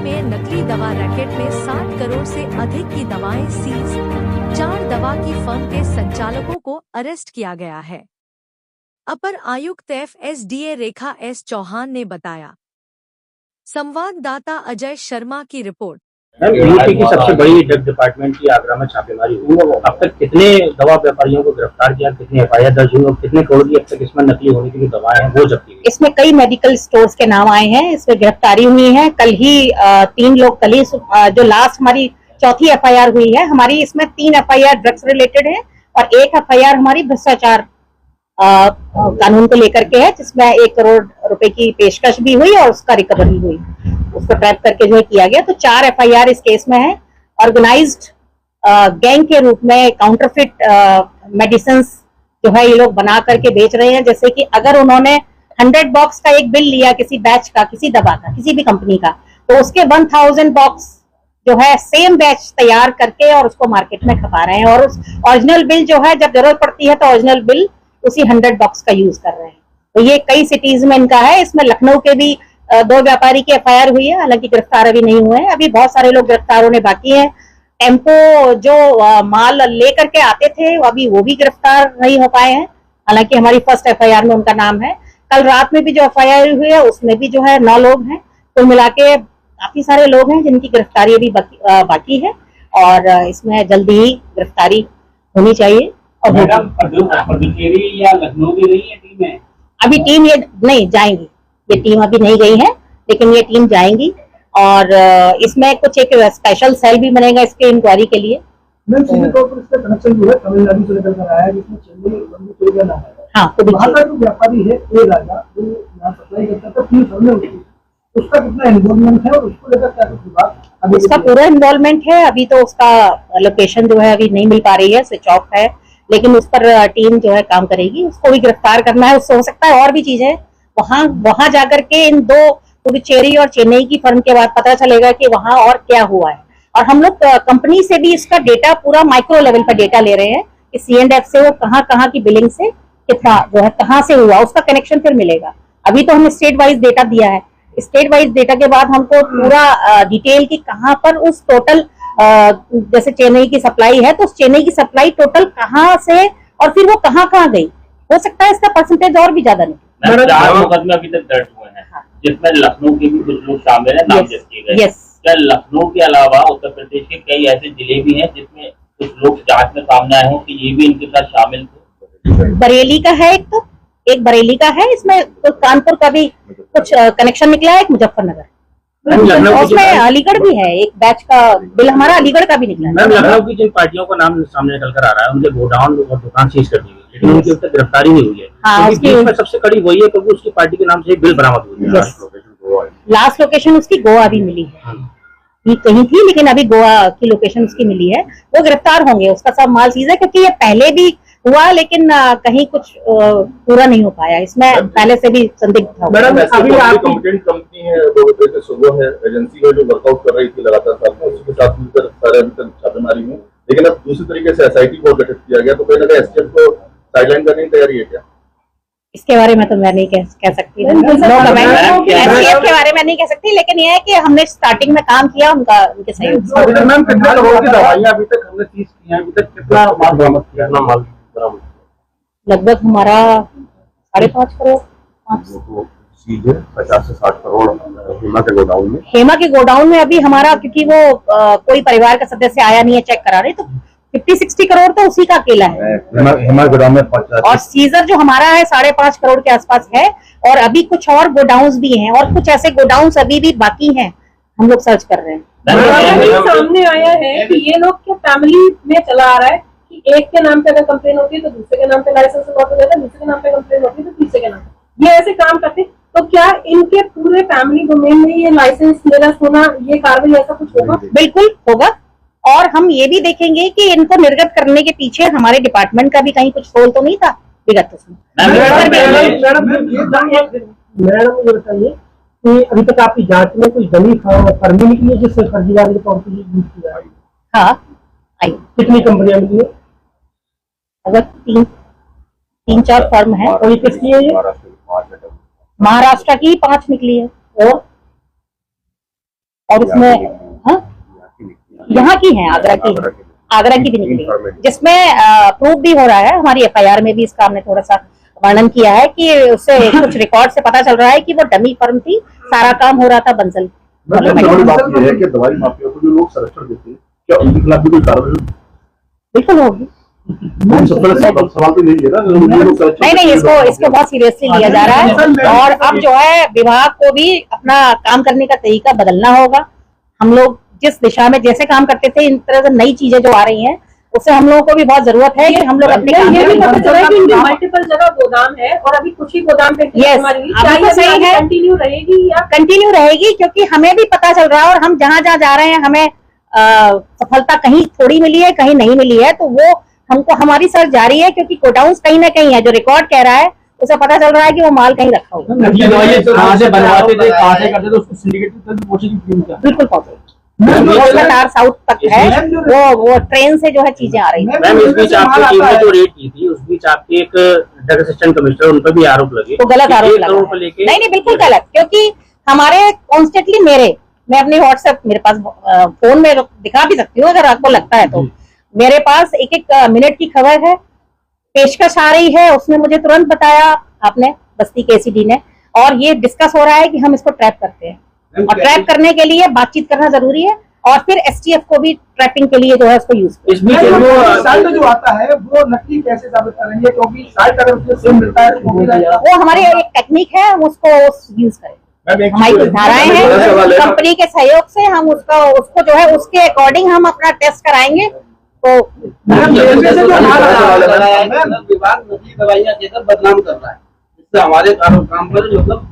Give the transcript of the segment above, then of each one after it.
में नकली दवा रैकेट में 60 करोड़ से अधिक की दवाएं सीज। 4 दवा की फर्म के संचालकों को अरेस्ट किया गया है। अपर आयुक्त FSDA रेखा S चौहान ने बताया। संवाददाता अजय शर्मा की रिपोर्ट। यूपी की सबसे बड़ी ड्रग डिपार्टमेंट की आगरा में छापेमारी हुई। अब तक कितने दवा व्यापारियों को गिरफ्तार किया, कितने FIR दर्ज हुई और कितने करोड़ की अब तक इसमें नकली होने की जो दवाएं हैं वो जब्त की गई? इसमें कई मेडिकल स्टोर्स के नाम आए हैं, इसमें गिरफ्तारी हुई है। कल ही 3 लोग जो लास्ट हमारी चौथी FIR हुई है हमारी, इसमें 3 FIR ड्रग्स रिलेटेड है और 1 FIR हमारी भ्रष्टाचार कानून को लेकर के है, जिसमें 1 करोड़ रुपए की पेशकश भी हुई और उसका रिकवरी हुई, उसको ट्रैप करके जो है किया गया। तो 4 FIR इस केस में है। ऑर्गेनाइज्ड गैंग के रूप में काउंटरफिट मेडिसिन जो है ये लोग बना करके बेच रहे हैं। जैसे कि अगर उन्होंने 100 बॉक्स का एक बिल लिया किसी बैच का, किसी दवा का, किसी भी कंपनी का, तो उसके 1000 बॉक्स जो है सेम बैच तैयार करके और उसको मार्केट में खपा रहे हैं। और उस ओरिजिनल बिल जो है जब जरूरत पड़ती है तो ओरिजिनल बिल उसी 100 बॉक्स का यूज कर रहे हैं। तो ये कई सिटीज में इनका है। इसमें लखनऊ के भी 2 व्यापारी की FIR हुई है, हालांकि गिरफ्तार अभी नहीं हुए हैं। अभी बहुत सारे लोग गिरफ्तार होने बाकी हैं। टेम्पो जो माल लेकर के आते थे अभी वो भी गिरफ्तार नहीं हो पाए हैं, हालांकि हमारी फर्स्ट FIR में उनका नाम है। कल रात में भी जो FIR हुई है उसमें भी जो है 9 लोग हैं। तो मिला के काफी सारे लोग हैं जिनकी गिरफ्तारी अभी बाकी है और इसमें जल्दी ही गिरफ्तारी होनी चाहिए। और पुडुचेरी या लखनऊ भी गई है टीम है? अभी टीम ये नहीं जाएंगी, ये टीम अभी नहीं गई है, लेकिन ये टीम जाएंगी और इसमें कुछ एक स्पेशल सेल भी बनेगा इसके इंक्वायरी के लिए। हाँ, तो व्यापारी है उसका कितना इन्वॉल्वमेंट है और उसको लेकर क्या कुछ विभाग? उसका पूरा इन्वॉल्वमेंट है। अभी तो उसका लोकेशन जो है अभी नहीं मिल पा रही है, स्विच ऑफ है, लेकिन उस पर टीम जो है काम करेगी। उसको भी गिरफ्तार करना है। उससे हो सकता है और भी चीजें वहां जाकर के इन 2 पुडुचेरी और चेन्नई की फर्म के बाद पता चलेगा कि वहां और क्या हुआ है। और हम लोग कंपनी से भी इसका डेटा पूरा माइक्रो लेवल पर डेटा ले रहे हैं कि C&F से वो कहाँ की बिलिंग से कितना जो है कहाँ से हुआ, उसका कनेक्शन फिर मिलेगा। अभी तो हमने स्टेट वाइज डेटा दिया है। स्टेट वाइज डेटा के बाद हमको पूरा डिटेल की कहाँ पर उस टोटल जैसे चेन्नई की सप्लाई है तो उस चेन्नई की सप्लाई टोटल कहाँ से और फिर वो कहाँ गई, हो सकता है इसका परसेंटेज और भी ज्यादा नहीं। 4 मुकदमे अभी तक दर्ज हुए हैं। हाँ। जिसमें लखनऊ के भी कुछ लोग शामिल हैं, नाम दर्ज किए गए। क्या लखनऊ के अलावा उत्तर प्रदेश के कई ऐसे जिले भी हैं जिसमें कुछ लोग जांच में सामने आए हों कि ये भी इनके साथ शामिल थे? बरेली का है एक बरेली का है, इसमें तो कानपुर का भी कुछ कनेक्शन निकला है, एक मुजफ्फरनगर, उसमें अलीगढ़ भी है। एक बैच का बिल हमारा अलीगढ़ का भी निकला है। मैम, लखनऊ की जिन पार्टियों का नाम सामने निकल कर आ रहा है उनके गोडाउन और दुकान सीज कर दी गई, लेकिन उनकी अब तक गिरफ्तारी नहीं हुई है। हाँ, उसकी सबसे कड़ी वही है क्योंकि उसकी पार्टी के नाम से बिल बरामद हुई है। लास्ट लोकेशन उसकी गोवा भी मिली है, ये कहीं थी लेकिन अभी गोवा की लोकेशन उसकी मिली है। वो गिरफ्तार होंगे, उसका सब माल सीज है क्योंकि ये पहले भी हुआ लेकिन कहीं कुछ पूरा नहीं हो पाया। इसमें पहले से भी संदिग्ध था। मैडम, अभी आप कॉम्पिटेंट कंपनी है, है एजेंसी है जो वर्कआउट कर रही थी लगातार साथ में, उसके साथ मिलकर सारे अभी तक छापेमारी में, लेकिन अब दूसरी तरीके से SIT को गठित किया गया, तो कहीं ना कहीं STF को साइडलाइन करने की तैयारी है क्या? इसके बारे में तो मैं नहीं कह सकती, नो कमेंट। STF के बारे में नहीं कह सकती, लेकिन यह है कि हमने स्टार्टिंग में काम किया उनके सहयोग से। मैम, कितना करोड़ की दवाइयां अभी तक हमने सीज की हैं? अभी तक कितना माल बरामद किया? कितना माल बरामद? लगभग हमारा 5.5 करोड़ चीज है। 50 से 60 करोड़ हेमा के गोडाउन में अभी हमारा, क्योंकि वो कोई परिवार का सदस्य आया नहीं है चेक करा रहे, तो 50-60 करोड़ तो उसी का अकेला है। हेमा गोडाउन में 50 और सीजर जो हमारा है 5.5 करोड़ के आसपास है। और अभी कुछ और गोडाउन्स भी हैं और कुछ ऐसे गोडाउन्स अभी भी बाकी हैं, हम लोग सर्च कर रहे हैं। सामने आया है कि ये लोग क्या फैमिली में चला आ रहा है कि एक के नाम पे अगर कंप्लेन होती है तो दूसरे के नाम पे लाइसेंस लॉट हो जाता है, दूसरे के नाम पे कंप्लेन होती है तो तीसरे के नाम पे, ये ऐसे काम करते। तो क्या इनके पूरे फैमिली डोमेन में ये लाइसेंस मेरा सोना ये कार्रवाई ऐसा कुछ होगा? बिल्कुल होगा। और हम ये भी देखेंगे कि इनको निर्गत करने के पीछे हमारे डिपार्टमेंट का भी कहीं कुछ रोल तो नहीं था विगत उसमें। मैडम, ये बताइए कि अभी तक आपकी जांच में कोई डमी फर्मी निकली है जिससे फर्जीवाड़े यूज किया? हाँ, आई। कितनी कंपनियां मिली है? अगर 3-4 फर्म है। और ये किसकी है? ये महाराष्ट्र की 5 निकली है और उसमें यहाँ की है, आगरा की भी निकली, जिसमें प्रूफ भी हो रहा है। हमारी FIR में भी इसका हमने थोड़ा सा वर्णन किया है कि उससे कुछ रिकॉर्ड से पता चल रहा है कि वो डमी फर्म थी, सारा काम हो रहा था बंसल। बड़ी बात यह है कि दवाई माफिया को जो लोग संरक्षण देते हैं, क्या उनके खिलाफ भी कोई कार्रवाई बिल्कुल होगी? सवाल तो नहीं है ना। नहीं, इसको बहुत सीरियसली लिया जा रहा है। और अब जो है विभाग को भी अपना काम करने का तरीका बदलना होगा। हम लोग जिस दिशा में जैसे काम करते थे, इन तरह से नई चीजें जो आ रही हैं, उससे हम लोगों को भी बहुत जरूरत है कि हम लोग अपने काम ये भी पता चला कि इनके मल्टीपल जगह गोदाम है और अभी कुछ ही गोदाम पे सही है, कंटिन्यू रहेगी या कंटिन्यू रहेगी, क्योंकि हमें भी पता चल रहा है और हम जहाँ जहाँ जा रहे हैं हमें सफलता कहीं थोड़ी मिली है, कहीं नहीं मिली है, तो वो हमको हमारी सर्च जारी है, क्योंकि गोडाउन कहीं ना कहीं है। जो रिकॉर्ड कह रहा है उसे पता चल रहा है कि वो माल कहीं रखा होगा। बिल्कुल पहुंचे तार साउथ तक है, वो ट्रेन से जो है चीजें आ रही है। मैम, इस बीच आपकी टीम ने जो रेड की थी, उस बीच आपके एक ड्रग असिस्टेंट कमिश्नर, उन पर भी आरोप लगे, तो गलत आरोप लगा। नहीं, बिल्कुल गलत, क्योंकि हमारे कॉन्स्टेंटली मैं अपने व्हाट्सएप, मेरे पास फोन में दिखा भी सकती हूँ अगर आपको लगता है, तो मेरे पास एक मिनट की खबर है, पेशकश आ रही है, उसने मुझे तुरंत बताया, आपने बस्ती के ACD ने, और ये डिस्कस हो रहा है कि हम इसको ट्रैप करते हैं। और ट्रैप करने के लिए बातचीत करना जरूरी है, और फिर STF को भी ट्रैपिंग के लिए जो है उसको यूज साइट जो आता है वो नकली कैसे साबित करेंगे, क्योंकि साइट अगर उसमें सेम मिलता है तो वो हमारी एक टेक्निक है, हम उसको यूज करें। हमारी कुछ धाराएं हैं, कंपनी के सहयोग से हम उसको जो है उसके अकॉर्डिंग हम अपना टेस्ट कराएंगे। तो विभाग नकली दवाइयाँ देकर बदनाम कर रहा है, इससे हमारे काम पर मतलब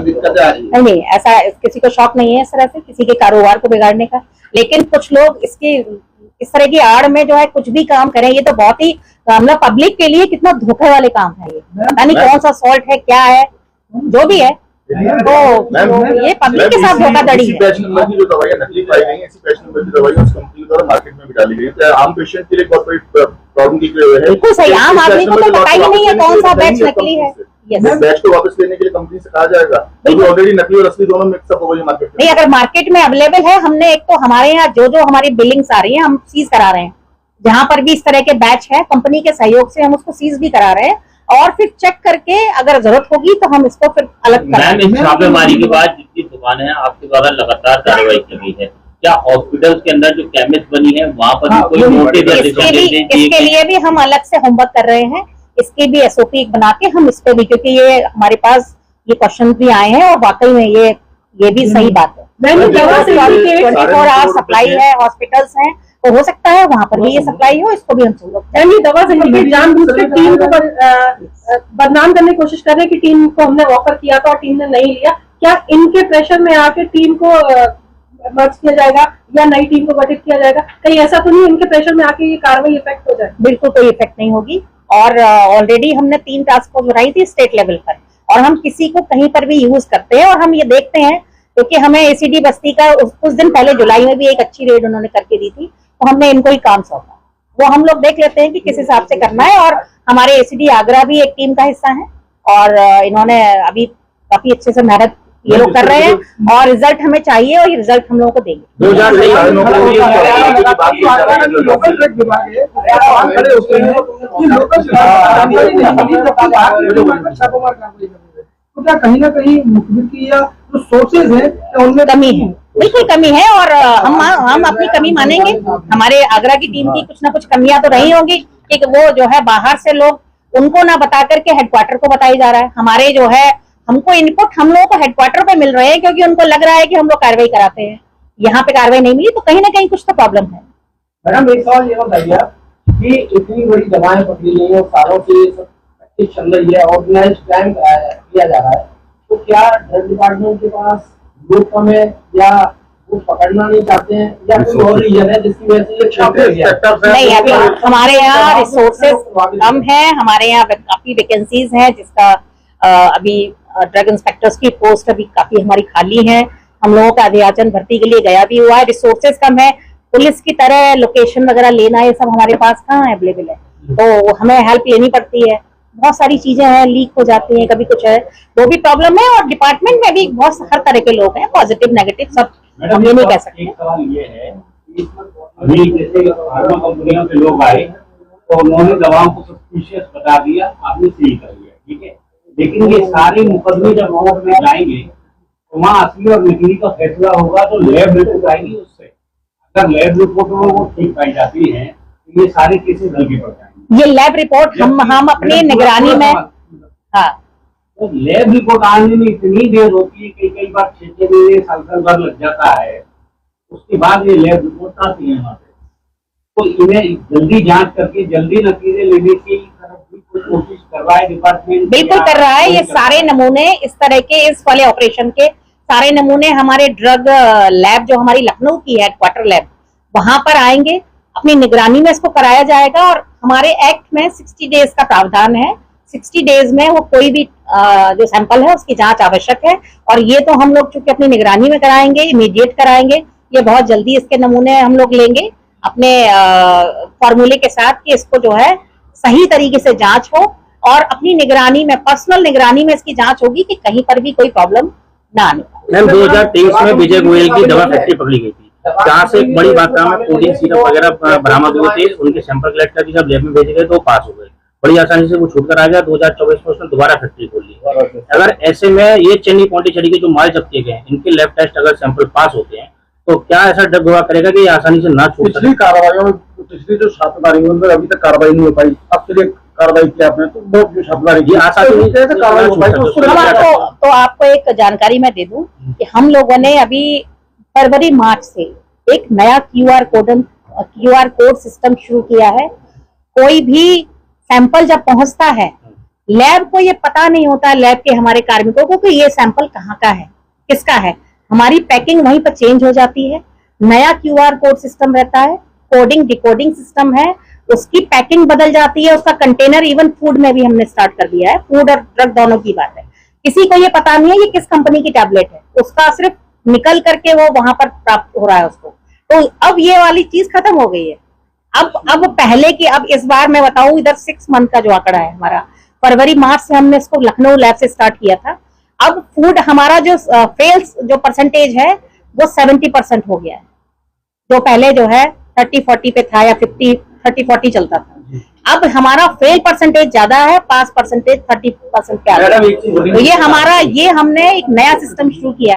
दिक्कतें आ रही है। नहीं, ऐसा किसी को शौक नहीं है इस तरह से किसी के कारोबार को बिगाड़ने का, लेकिन कुछ लोग इस तरह की आड़ में जो है कुछ भी काम करें, ये तो बहुत ही मतलब पब्लिक के लिए कितना धोखे वाले काम है। ये पता नहीं कौन सा सॉल्ट है, क्या है, जो भी है, तो ये पब्लिक के साथ धोखाधड़ी है। बैच नंबर की जो दवाइयां नकली पाई गई, ऐसी बैच नंबर की दवाइयां उस कंपनी द्वारा मार्केट में भी डाली गई, तो आम पेशेंट के लिए बहुत बड़ी प्रॉब्लम दिख रही है। बिल्कुल सही, आम आदमी को तो पता ही नहीं है कौन सा बैच नकली है। बैच को वापस लेने के लिए कंपनी से कहा जाएगा, क्योंकि ऑलरेडी नकली और असली दोनों मिक्सअप हो गई मार्केट में। नहीं, अगर मार्केट में अवेलेबल है, हमने एक तो हमारे यहाँ जो हमारी बिलिंग्स आ रही है हम सीज करा रहे हैं, जहाँ पर भी इस तरह के बैच है कंपनी के सहयोग से हम उसको सीज भी करा रहे हैं, और फिर चेक करके अगर जरूरत होगी तो हम इसको फिर अलग करेंगे। मैम, छापेमारी के बाद जितनी दुकानें हैं आपके द्वारा लगातार कार्रवाई की गई है, क्या हॉस्पिटल्स के अंदर जो केमिस्ट बनी है वहाँ पर भी कोई नोटिस? इसके लिए भी हम अलग से होमवर्क कर रहे हैं, इसके भी SOP बना के हम इस पे भी, क्योंकि ये हमारे पास ये क्वेश्चन भी आए हैं और वाकई में ये भी सही बात है। 24 आवर सप्लाई है, हॉस्पिटल्स हैं, तो हो सकता है वहाँ पर भी ये सप्लाई हो, इसको भी हम सुन दवा से जानबूझ के टीम को बदनाम करने की कोशिश कर रहे हैं कि टीम को हमने ऑफर किया था और टीम ने नहीं लिया। क्या इनके प्रेशर में आके टीम को मर्ज किया जाएगा या नई टीम को गठित किया जाएगा? कहीं ऐसा तो नहीं इनके प्रेशर में आके ये कार्रवाई इफेक्ट हो जाए? बिल्कुल कोई इफेक्ट नहीं होगी, और ऑलरेडी हमने 3 टास्क फोर्स बनाई थी स्टेट लेवल पर, और हम किसी को कहीं पर भी यूज करते हैं, और हम ये देखते हैं क्योंकि हमें ACD बस्ती का कुछ दिन पहले जुलाई में भी एक अच्छी रेड उन्होंने करके दी थी, तो हमने इनको ही काम सौंपा, वो हम लोग देख लेते हैं कि किस हिसाब से करना है। और हमारे ACD आगरा भी एक टीम का हिस्सा है, और इन्होंने अभी काफी अच्छे से मेहनत ये लोग कर रहे हैं, और रिजल्ट हमें चाहिए, और ये रिजल्ट हम लोगों को देंगे। तो क्या कहीं ना कहीं मुखबिर की या जो सोर्सेज है उनमें कमी है? बिल्कुल कमी है, और हम अपनी कमी मानेंगे। हमारे आगरा की टीम की कुछ ना कुछ कमियां तो रही होंगी कि वो जो है बाहर से लोग उनको ना बता करके हेडक्वार्टर को बताई जा रहा है। हमारे जो है हमको इनपुट हम लोगों को हेडक्वार्टर पे मिल रहे हैं, क्योंकि उनको लग रहा है कि हम लोग कार्रवाई कराते हैं, यहाँ पे कार्रवाई नहीं मिली, तो कहीं ना कहीं कुछ तो प्रॉब्लम है। मैडम, एक सवाल ये बताइए कि इतनी बड़ी दवाएं पकड़ी गई है, सालों से चल रही है, ऑर्गेनाइज क्राइम किया जा रहा है, तो क्या ड्रग डिपार्टमेंट के पास लोग कम है, या वो पकड़ना नहीं चाहते हैं, या कोई और रीजन है जिसकी वजह से ये छापे गया? नहीं, अभी हमारे यहाँ रिसोर्सेज कम है, हमारे यहाँ काफी वैकेंसीज हैं, जिसका अभी ड्रग इंस्पेक्टर्स की पोस्ट अभी काफी हमारी खाली है। हम लोगों का अभियाचन भर्ती के लिए गया भी हुआ है, रिसोर्सेज कम है, पुलिस की तरह लोकेशन वगैरह लेना ये सब हमारे पास कहाँ अवेलेबल है, तो हमें हेल्प लेनी पड़ती है। बहुत सारी चीजें हैं, लीक हो जाती हैं, कभी कुछ है, वो भी प्रॉब्लम है। और डिपार्टमेंट में भी बहुत हर तरह के लोग हैं, पॉजिटिव नेगेटिव सब हम ये नहीं कह सकते। एक सवाल ये है कि अभी जैसे फार्मा कंपनियों के लोग आए तो उन्होंने दवाओं को सस्पिशियस बता दिया, आपने सील कर लिया, ठीक है, लेकिन ये सारे मुकदमे जब कोर्ट में जाएंगे तो वहाँ असली और नकली का फैसला होगा तो लैब रिपोर्ट आएगी उससे। अगर लैब रिपोर्ट में वो ठीक पाई जाती है तो ये सारे केसेस हल्के पड़ जाएंगे। ये लैब रिपोर्ट हम अपनी निगरानी में, हाँ, तो लैब रिपोर्ट आने में इतनी देर होती है, कई बार 6 महीने साल भर लग जाता है, उसके बाद ये लैब रिपोर्ट आती है वहाँ पे। तो इन्हें जल्दी जांच करके जल्दी नतीजे लेने की तरफ भी कुछ कोशिश कर रहा है डिपार्टमेंट। बिल्कुल कर रहा है। ये सारे नमूने इस तरह के, इस वाले ऑपरेशन के सारे नमूने हमारे ड्रग लैब जो हमारी लखनऊ की है, क्वार्टर लैब, वहां पर आएंगे, अपनी निगरानी में इसको कराया जाएगा। और हमारे एक्ट में 60 डेज का प्रावधान है। 60 डेज में वो कोई भी जो सैंपल है उसकी जांच आवश्यक है। और ये तो हम लोग चूंकि अपनी निगरानी में कराएंगे, इमीडिएट कराएंगे, ये बहुत जल्दी इसके नमूने हम लोग लेंगे अपने फॉर्मूले के साथ कि इसको जो है सही तरीके से जांच हो और अपनी निगरानी में, पर्सनल निगरानी में इसकी जांच होगी कि कहीं पर भी कोई प्रॉब्लम ना आने। मैम 2023 में विजय गोयल की दवा फैक्ट्री पकड़ी गई थी, जहाँ से एक बड़ी मात्रा में कोडिंग सिरप वगैरह बरामद हुए थे। उनके सैंपल कलेक्ट करके जब लैब में भेजे गए तो पास हो गए, बड़ी आसानी से वो छूट कर आ गया। 2024 में उसने दोबारा फैक्ट्री खोल ली। अगर ऐसे में ये चेन्नई पॉन्डिचेरी के जो माल जब्त किए गए इनके लैब टेस्ट अगर सैंपल पास होते हैं तो क्या ऐसा डर हुआ करेगा कि ये आसानी से ना छूट? पिछली कार्रवाइयों में, पिछली जो छापेमारी में अभी तक कार्रवाई नहीं हो पाई, अब फिर एक कार्रवाई की आपने, तो बहुत जो छापेमारी की आसानी से कार्रवाई हो पाई, तो आपको एक जानकारी मैं दे दूं कि हम लोगों ने अभी फरवरी मार्च से एक नया क्यूआर कोड सिस्टम शुरू किया है। कोई भी सैंपल जब पहुंचता है, लैब को ये पता नहीं होता, लैब के हमारे कार्मिकों को, कि ये सैंपल कहाँ का है, किसका है। हमारी पैकिंग वहीं पर चेंज हो जाती है। नया क्यूआर कोड सिस्टम रहता है, कोडिंग डिकोडिंग सिस्टम है, उसकी पैकिंग बदल जाती है, उसका कंटेनर, इवन फूड में भी हमने स्टार्ट कर दिया है। फूड और ड्रग दोनों की बात है। किसी को ये पता नहीं है ये किस कंपनी की टैबलेट है, उसका सिर्फ निकल करके वो वहां पर प्राप्त हो रहा है उसको। तो अब ये वाली चीज खत्म हो गई है। अब पहले की, अब इस बार मैं बताऊं, इधर 6 मंथ का जो आंकड़ा है हमारा, फरवरी मार्च से हमने इसको लखनऊ लैब से स्टार्ट किया था। अब फूड हमारा जो फेल्स जो परसेंटेज है वो 70% हो गया है। जो पहले जो है 30-40 पे था या 50-30-40 चलता था। अब हमारा फेल परसेंटेज ज्यादा है, पास परसेंटेज 30% पे आ गया। तो ये हमने एक नया सिस्टम शुरू किया है।